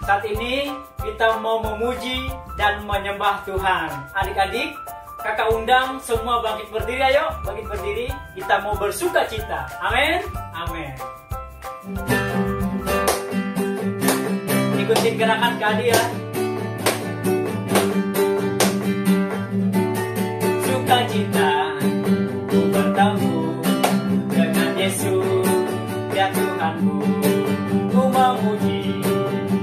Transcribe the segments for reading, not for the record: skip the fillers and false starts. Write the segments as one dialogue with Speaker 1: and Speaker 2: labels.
Speaker 1: Saat ini kita mau memuji dan menyembah Tuhan. Adik-adik, kakak undang semua bangkit berdiri, ayo bangkit berdiri. Kita mau bersuka cita. Amin. Amin. Ikutin gerakan Kadi ya. Sukacita ku bertemu dengan Yesus, ya Tuhanku. Ku memuji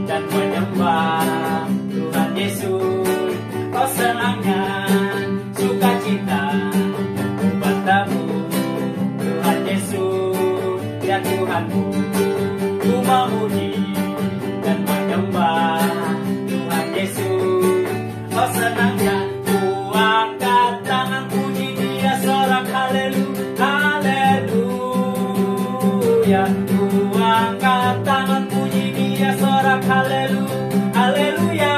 Speaker 1: dan menyembah Tuhan Yesus. Oh senangnya sukacita ku bertemu Tuhan Yesus, ya Tuhanku. Ku memuji dan menyembah Tuhan Yesus. Oh senangnya ku angkat tangan puji Dia, sorak haleluya, haleluya. Ku angkat tangan puji Dia, sorak haleluya, haleluya.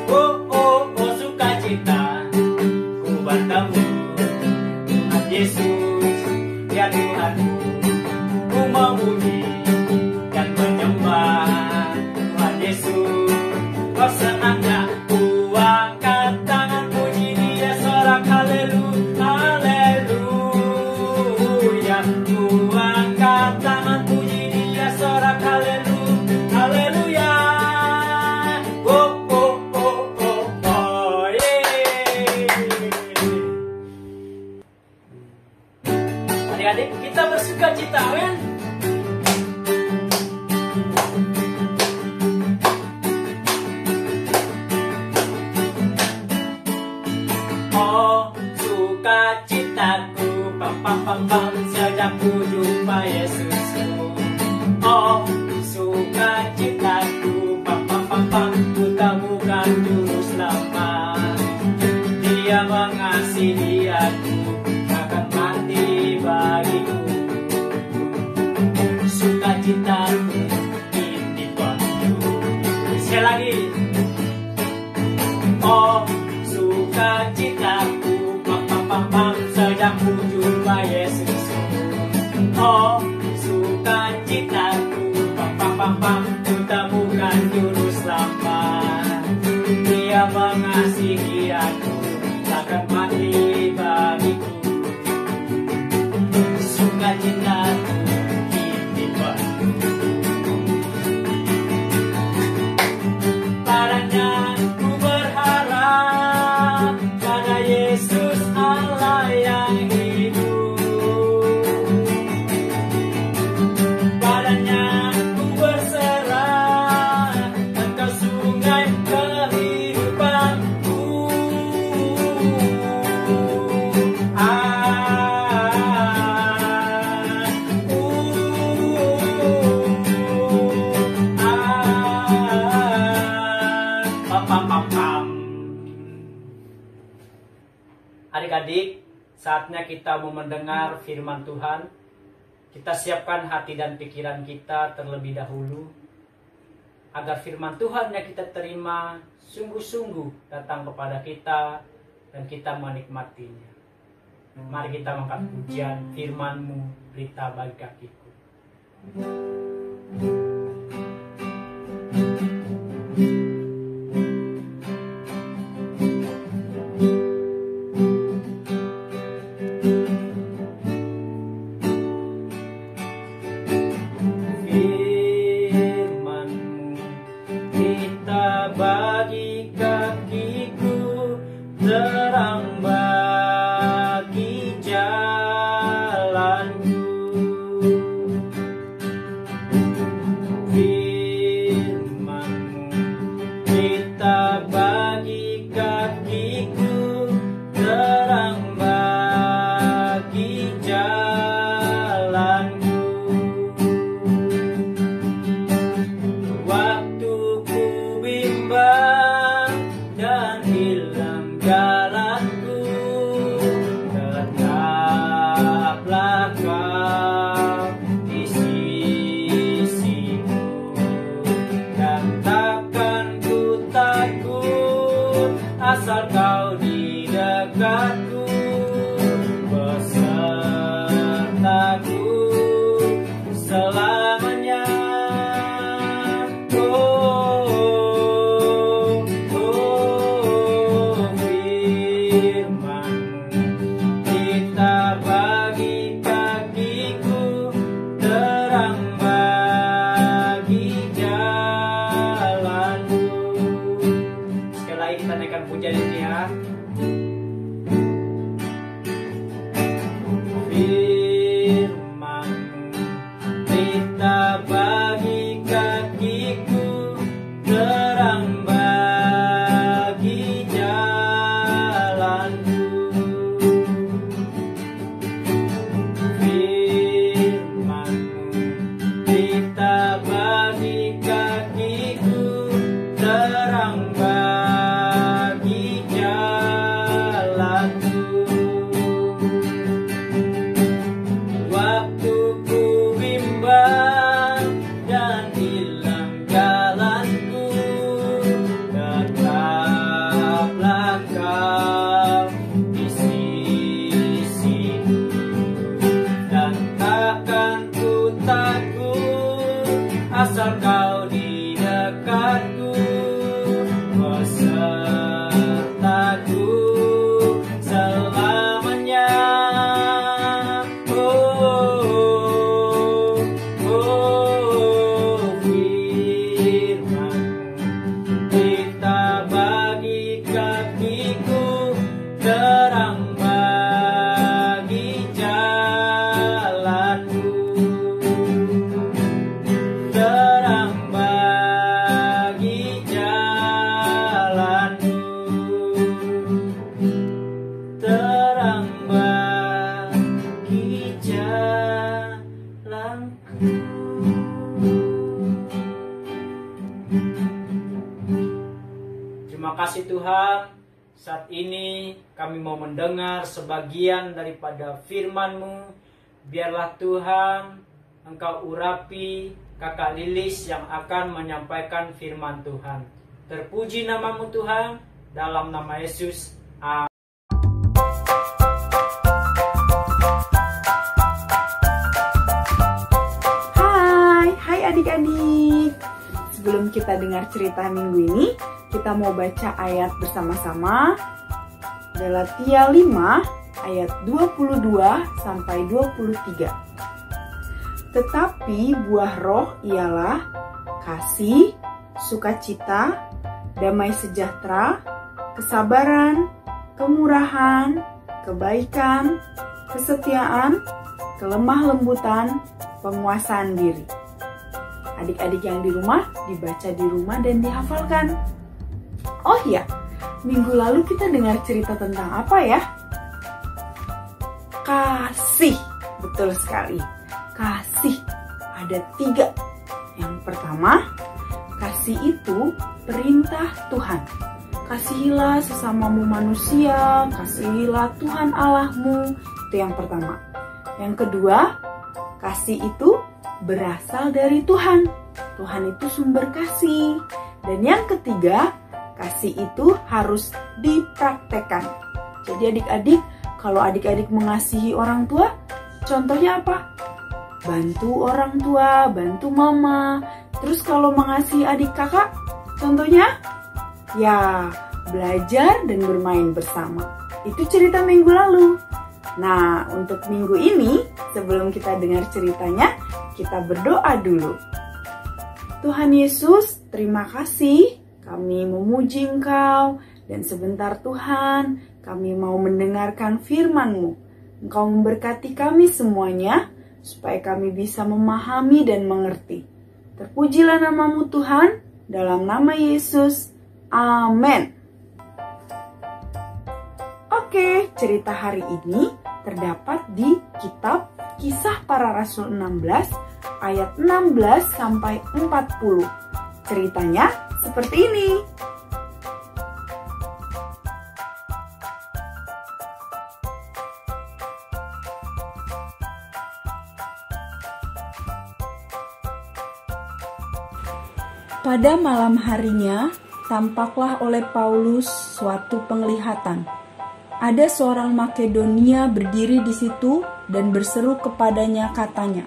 Speaker 1: Oh oh oh sukacita ku bertemu Tuhan Yesus, ya Tuhanku. Ku memuji dan menyembah Tuhan Yesus. Oh senangnya ku angkat tangan puji Dia, sorak haleluya, haleluya. Ku angkat tangan puji Dia, sorak haleluya, haleluya. Oh oh oh oh oh yeah. Adik-adik, kita bersuka cita, amin. Oh sukacitaku, pam pam pam pam, sejak ku jumpa Yesusku. Oh sukacitaku, pam pam pam pam, ku temukan Juru Selamat. Dia mengasihi aku, akan mati bagiku. Sukacitaku ini bagiku. Sekali lagi. Oh sukacitaku, pam pam pam pam, sejak ku jumpa Yesus. Oh sukacitaku, pam pam pam pam, ku temukan Juru Selamat. Dia mengasihi aku, takkan mati bagiku. Sukacitaku ini bagiku. Padanya ku berharap, pada Yesus Allah yang hidup. Padanya ku berserah, Engkau sungai kehidupanku. Adik-adik, saatnya kita mau mendengar firman Tuhan. Kita siapkan hati dan pikiran kita terlebih dahulu, agar firman Tuhan yang kita terima sungguh-sungguh datang kepada kita dan kita menikmatinya. Mari kita mengangkat pujian, firman-Mu berita bagi kakiku. Bagi kakiku, terang bagi jalanku. Firman Terima kasih Tuhan, saat ini kami mau mendengar sebagian daripada firman-Mu. Biarlah Tuhan, Engkau urapi Kakak Lilis yang akan menyampaikan firman Tuhan. Terpuji nama-Mu Tuhan, dalam nama Yesus. Amin.
Speaker 2: Hai adik-adik. Sebelum kita dengar cerita minggu ini, kita mau baca ayat bersama-sama. Galatia 5 ayat 22 sampai 23. Tetapi buah roh ialah kasih, sukacita, damai sejahtera, kesabaran, kemurahan, kebaikan, kesetiaan, kelemah lembutan, penguasaan diri. Adik-adik yang di rumah, dibaca di rumah dan dihafalkan. Oh iya, minggu lalu kita dengar cerita tentang apa ya? Kasih, betul sekali. Kasih, ada 3. Yang pertama, kasih itu perintah Tuhan. Kasihilah sesamamu manusia, kasihilah Tuhan Allahmu. Itu yang pertama. Yang kedua, kasih itu berasal dari Tuhan. Tuhan itu sumber kasih. Dan yang ketiga, kasih itu harus dipraktekkan. Jadi adik-adik, kalau adik-adik mengasihi orang tua, contohnya apa? Bantu orang tua, bantu mama. Terus kalau mengasihi adik kakak, contohnya? Ya, belajar dan bermain bersama. Itu cerita minggu lalu. Nah, untuk minggu ini, sebelum kita dengar ceritanya, kita berdoa dulu. Tuhan Yesus, terima kasih. Kami memuji Engkau. Dan sebentar Tuhan, kami mau mendengarkan firman-Mu. Engkau memberkati kami semuanya, supaya kami bisa memahami dan mengerti. Terpujilah nama-Mu Tuhan, dalam nama Yesus. Amin. Oke, cerita hari ini terdapat di kitab Kisah Para Rasul 16 ayat 16 sampai 40. Ceritanya seperti ini. Pada malam harinya, tampaklah oleh Paulus suatu penglihatan. Ada seorang Makedonia berdiri di situ dan berseru kepadanya katanya,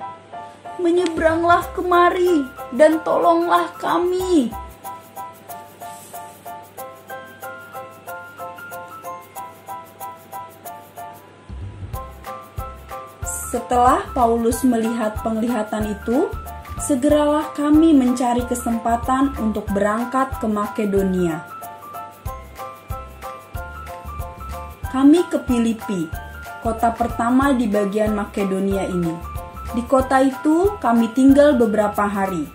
Speaker 2: "Menyeberanglah kemari dan tolonglah kami." Setelah Paulus melihat penglihatan itu, segeralah kami mencari kesempatan untuk berangkat ke Makedonia. Kami ke Filipi, kota pertama di bagian Makedonia ini. Di kota itu kami tinggal beberapa hari.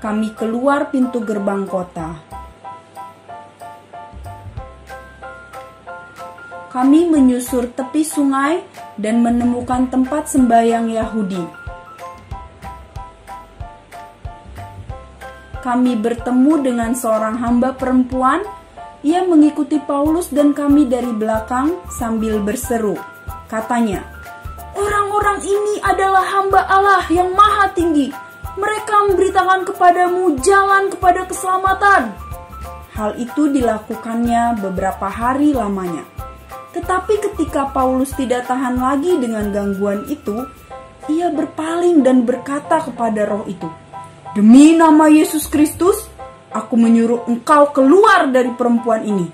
Speaker 2: Kami keluar pintu gerbang kota. Kami menyusur tepi sungai dan menemukan tempat sembahyang Yahudi. Kami bertemu dengan seorang hamba perempuan. Ia mengikuti Paulus dan kami dari belakang sambil berseru. Katanya, "Orang-orang ini adalah hamba Allah yang maha tinggi. Mereka memberitakan kepadamu jalan kepada keselamatan." Hal itu dilakukannya beberapa hari lamanya. Tetapi ketika Paulus tidak tahan lagi dengan gangguan itu, ia berpaling dan berkata kepada roh itu, "Demi nama Yesus Kristus, aku menyuruh engkau keluar dari perempuan ini."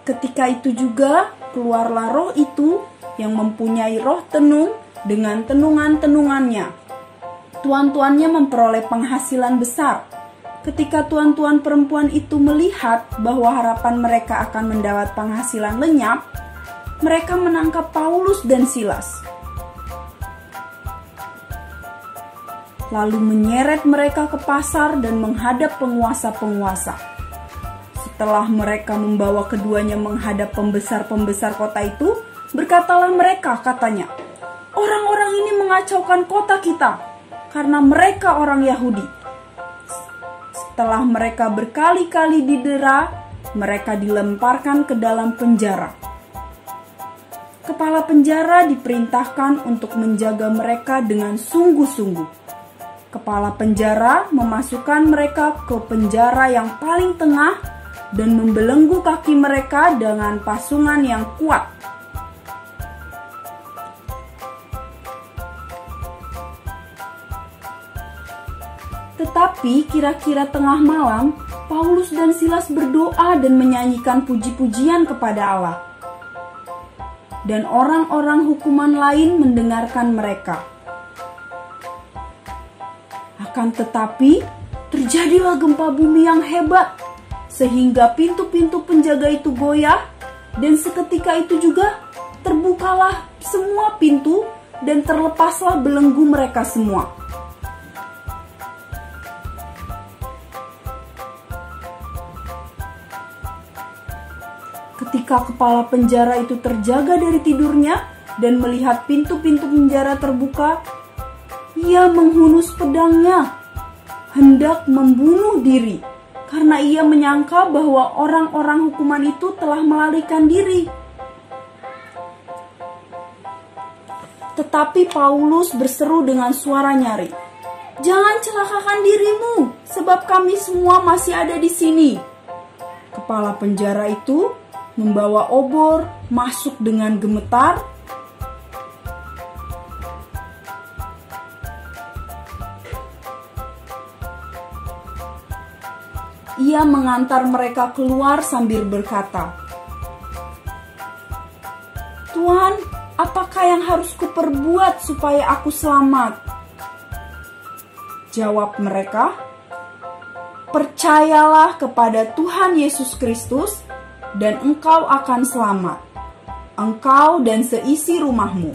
Speaker 2: Ketika itu juga keluarlah roh itu yang mempunyai roh tenung dengan tenungan-tenungannya. Tuan-tuannya memperoleh penghasilan besar. Ketika tuan-tuan perempuan itu melihat bahwa harapan mereka akan mendapat penghasilan lenyap, mereka menangkap Paulus dan Silas. Lalu menyeret mereka ke pasar dan menghadap penguasa-penguasa. Setelah mereka membawa keduanya menghadap pembesar-pembesar kota itu, berkatalah mereka, katanya, "Orang-orang ini mengacaukan kota kita, karena mereka orang Yahudi." Setelah mereka berkali-kali didera, mereka dilemparkan ke dalam penjara. Kepala penjara diperintahkan untuk menjaga mereka dengan sungguh-sungguh. Kepala penjara memasukkan mereka ke penjara yang paling tengah dan membelenggu kaki mereka dengan pasungan yang kuat. Tetapi kira-kira tengah malam, Paulus dan Silas berdoa dan menyanyikan puji-pujian kepada Allah. Dan orang-orang hukuman lain mendengarkan mereka. Akan tetapi, terjadilah gempa bumi yang hebat, sehingga pintu-pintu penjaga itu goyah, dan seketika itu juga terbukalah semua pintu dan terlepaslah belenggu mereka semua. Ketika kepala penjara itu terjaga dari tidurnya dan melihat pintu-pintu penjara terbuka, ia menghunus pedangnya, hendak membunuh diri, karena ia menyangka bahwa orang-orang hukuman itu telah melarikan diri. Tetapi Paulus berseru dengan suara nyaring, "Jangan celakakan dirimu, sebab kami semua masih ada di sini." Kepala penjara itu membawa obor masuk dengan gemetar. Ia mengantar mereka keluar sambil berkata, "Tuan, apakah yang harus kuperbuat supaya aku selamat?" Jawab mereka, "Percayalah kepada Tuhan Yesus Kristus, dan engkau akan selamat, engkau dan seisi rumahmu."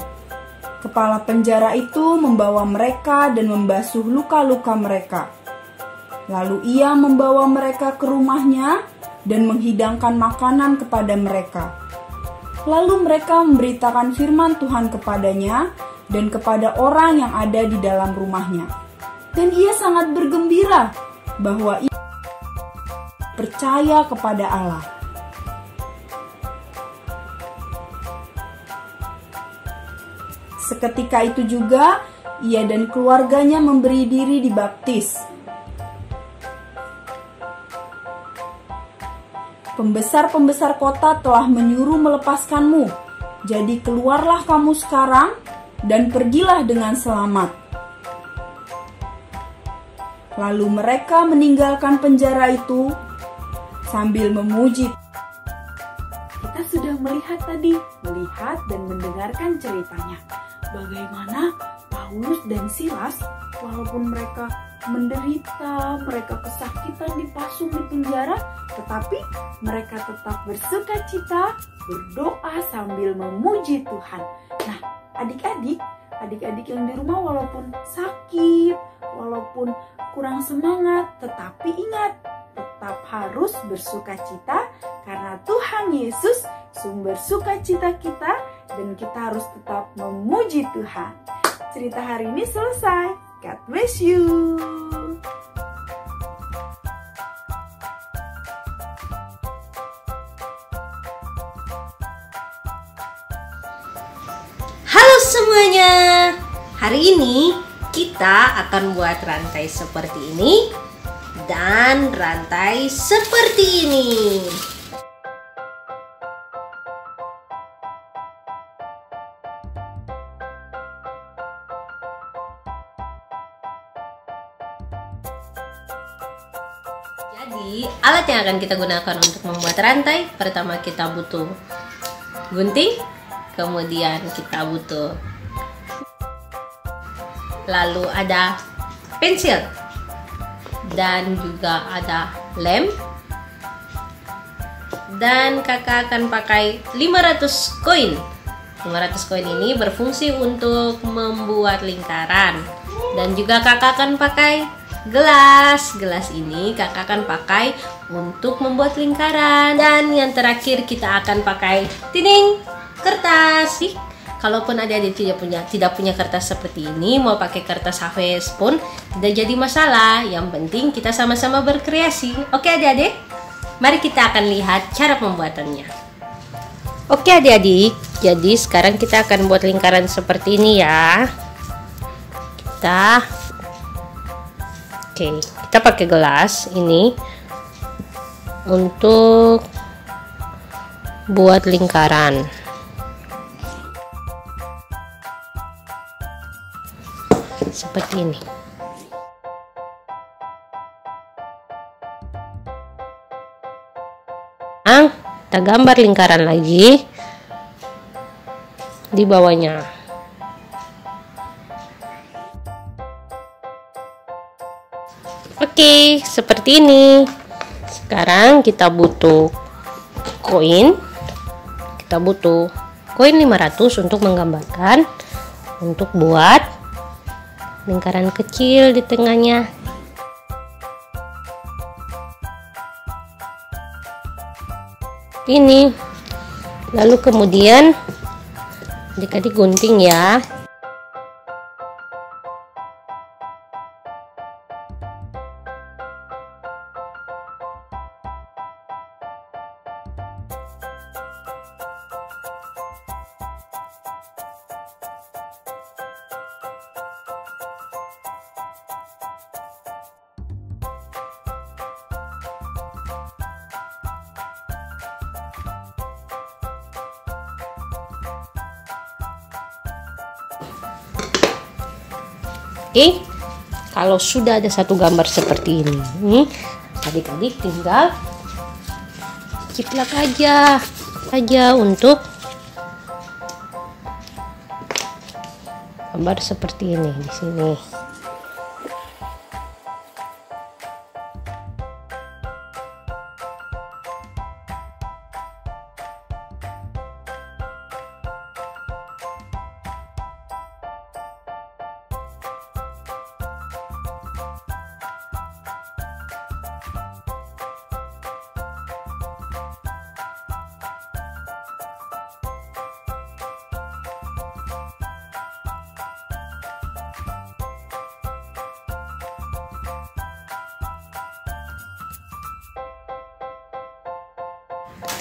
Speaker 2: Kepala penjara itu membawa mereka dan membasuh luka-luka mereka. Lalu ia membawa mereka ke rumahnya dan menghidangkan makanan kepada mereka. Lalu mereka memberitakan firman Tuhan kepadanya dan kepada orang yang ada di dalam rumahnya. Dan ia sangat bergembira bahwa ia percaya kepada Allah. Seketika itu juga, ia dan keluarganya memberi diri dibaptis. Pembesar-pembesar kota telah menyuruh melepaskanmu, jadi keluarlah kamu sekarang dan pergilah dengan selamat. Lalu mereka meninggalkan penjara itu sambil memuji. Kita sudah melihat dan mendengarkan ceritanya. Bagaimana Paulus dan Silas, walaupun mereka menderita, mereka kesakitan dipasung di penjara, tetapi mereka tetap bersuka cita, berdoa sambil memuji Tuhan. Nah, adik-adik yang di rumah walaupun sakit, walaupun kurang semangat, tetapi ingat, tetap harus bersuka cita karena Tuhan Yesus sumber sukacita kita, dan kita harus tetap memuji Tuhan. Cerita hari ini selesai. God bless you.
Speaker 3: Halo semuanya. Hari ini kita akan buat rantai seperti ini dan rantai seperti ini. Jadi, alat yang akan kita gunakan untuk membuat rantai, pertama kita butuh gunting, kemudian kita butuh, lalu ada pensil, dan juga ada lem, dan kakak akan pakai 500 koin. 500 koin ini berfungsi untuk membuat lingkaran, dan juga kakak akan pakai gelas. Gelas ini kakak akan pakai untuk membuat lingkaran. Dan yang terakhir kita akan pakai kertas. Kalaupun adik-adik tidak punya kertas seperti ini, mau pakai kertas HVS pun tidak jadi masalah. Yang penting kita sama-sama berkreasi. Oke adik-adik? Mari kita akan lihat cara pembuatannya. Oke adik-adik, jadi sekarang kita akan buat lingkaran seperti ini ya. Kita pakai gelas ini untuk buat lingkaran. Seperti ini. Kita gambar lingkaran lagi di bawahnya. Oke, seperti ini. Sekarang kita butuh koin. Kita butuh koin 500 untuk menggambarkan, untuk buat lingkaran kecil di tengahnya. Ini, lalu kemudian adik-adik gunting ya. Oke, kalau sudah ada satu gambar seperti ini, adik-adik tinggal ciplak aja untuk gambar seperti ini di sini.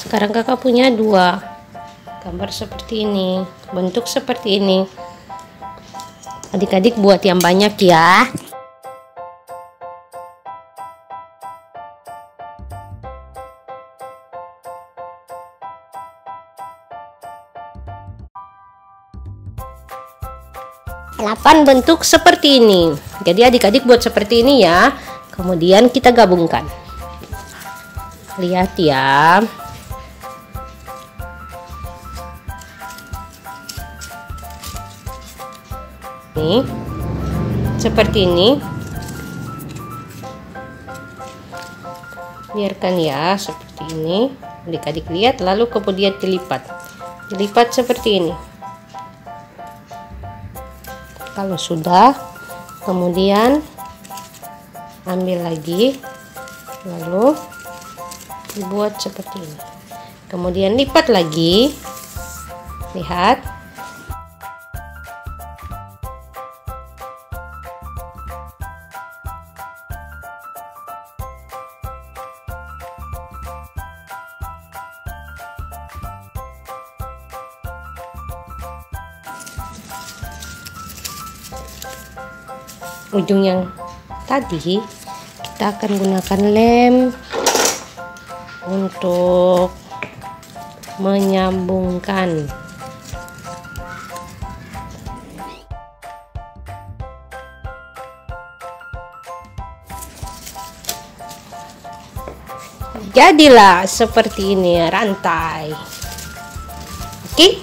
Speaker 3: Sekarang kakak punya dua gambar seperti ini, bentuk seperti ini. Adik-adik buat yang banyak ya. Delapan bentuk seperti ini. Jadi adik-adik buat seperti ini ya. Kemudian kita gabungkan. Lihat ya. Nih, seperti ini. Biarkan ya seperti ini. Adik-adik lihat, lalu kemudian dilipat seperti ini. Kalau sudah, kemudian ambil lagi, lalu dibuat seperti ini. Kemudian lipat lagi. Lihat. Ujung yang tadi kita akan gunakan lem untuk menyambungkan. Jadilah seperti ini rantai. Oke,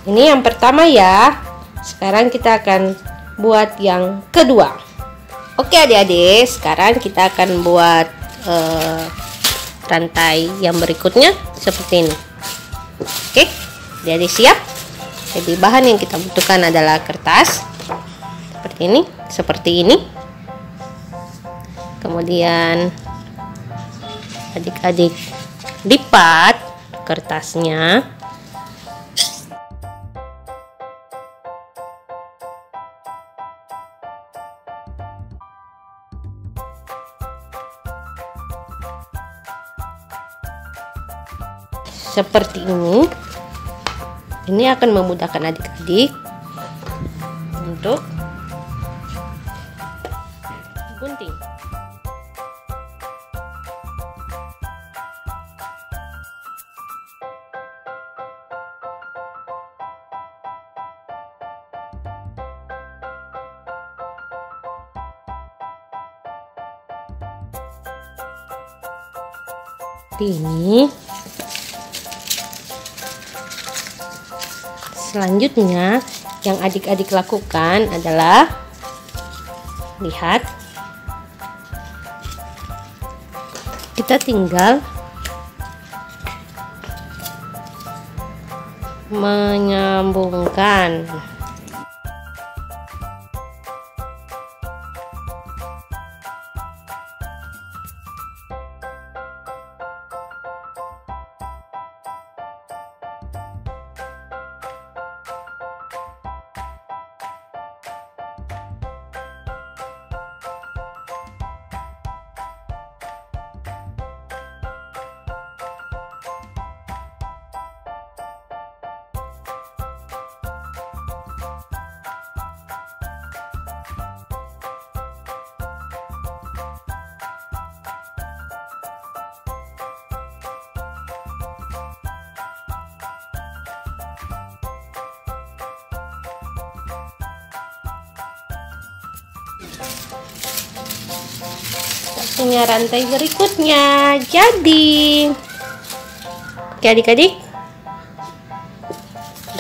Speaker 3: ini yang pertama ya. Sekarang kita akan buat yang kedua. Oke adik-adik, sekarang kita akan buat rantai yang berikutnya seperti ini. Oke, jadi siap. Jadi bahan yang kita butuhkan adalah kertas seperti ini. Kemudian adik-adik lipat kertasnya. seperti ini. Ini akan memudahkan adik-adik untuk gunting. Ini selanjutnya yang adik-adik lakukan adalah lihat, kita tinggal menyambungkan. Punya rantai berikutnya jadi. Oke adik-adik,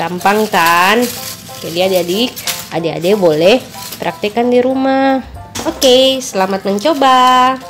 Speaker 3: gampang kan? Jadi adik-adik boleh praktekkan di rumah. Oke, selamat mencoba.